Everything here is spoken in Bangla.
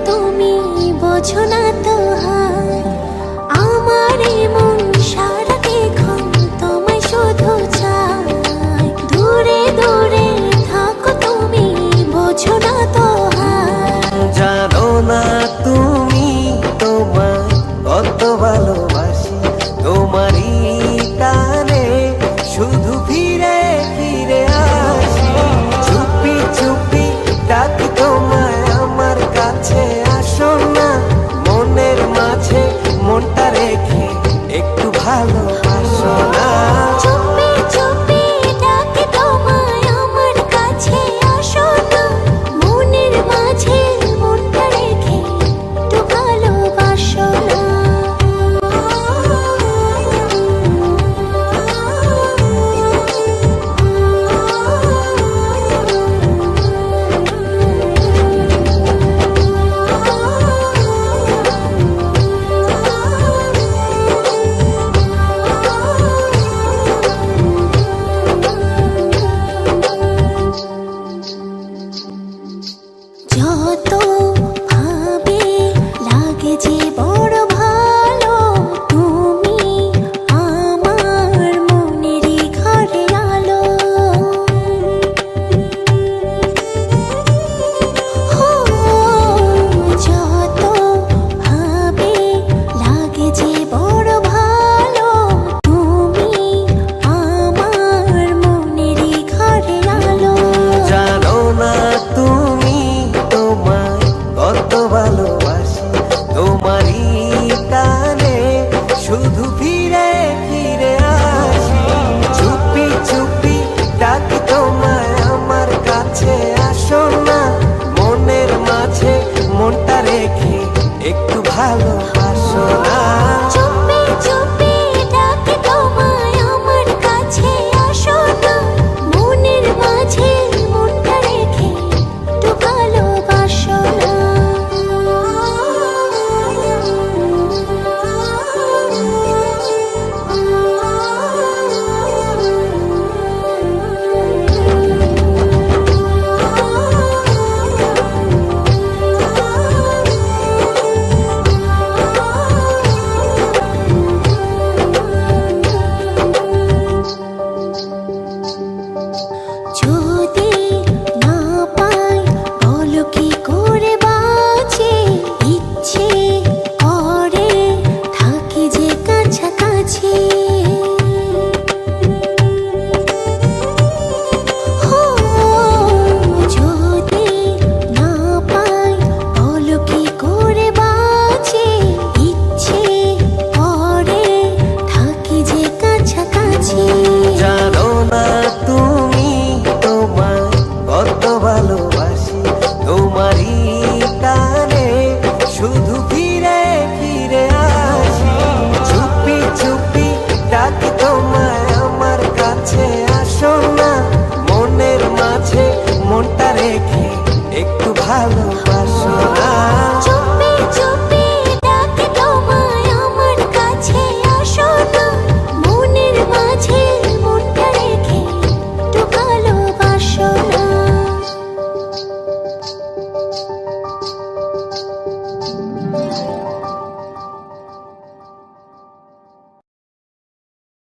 তুমি বোঝো না তো হায়, আমার মন সারাক্ষণ তোমায় শুধু চায়। দূরে দূরে থাকো তুমি বোঝো না তো হায়। জানো না তুমি তোমায় কত ভালোবাসি, তোমারই টানে শুধু ফিরে ফিরে আসি। চুপি চুপি ডাকি তোমায় আমার কাছে, আসো না মনের মাঝে মনটা রেখে একটু ভালোবাসো না। চুপি চুপি ডাকি তোমায় আমার কাছে, আসো না মনের মাঝে মনটা রেখে একটু ভালোবাসো না। যত ভাবে লাগে যে বড় ভালো, তুমি আমার মনেরই ঘরে আলো। যত ভাবে লাগে যে বড় ভালো, তুমি আমার মনেরই ঘরে আলো। জানো না তুমি তোমায় কত ভালোবাসি, তোমারই টানে শুধু ফিরে ফিরে আসি। চুপি চুপি ডাকি তোমায় আমার কাছে, আসো না মনের মাঝে মনটা রেখে একটু ভালোবাসো না। চুপি চুপি ডাকি তোমায় আমার কাছে, আসো না মনের মাঝে মনটা রেখে একটু ভালোবাসো না। যদি না পাই বলো কি করে বাঁচি, ইচ্ছে করে থাকি যে কাছাকাছি। যদি না পাই বলো কি করে বাঁচি, ইচ্ছে করে থাকি যে কাছাকাছি। জানো না তুমি তোমায় কত ভালোবাসি, তোমারই টানে শুধু ফিরে ফিরে আসি। চুপি চুপি ডাকি তোমায় আমার কাছে, আসো না মনের মাঝে মনটা রেখে একটু ভালোবাসো না।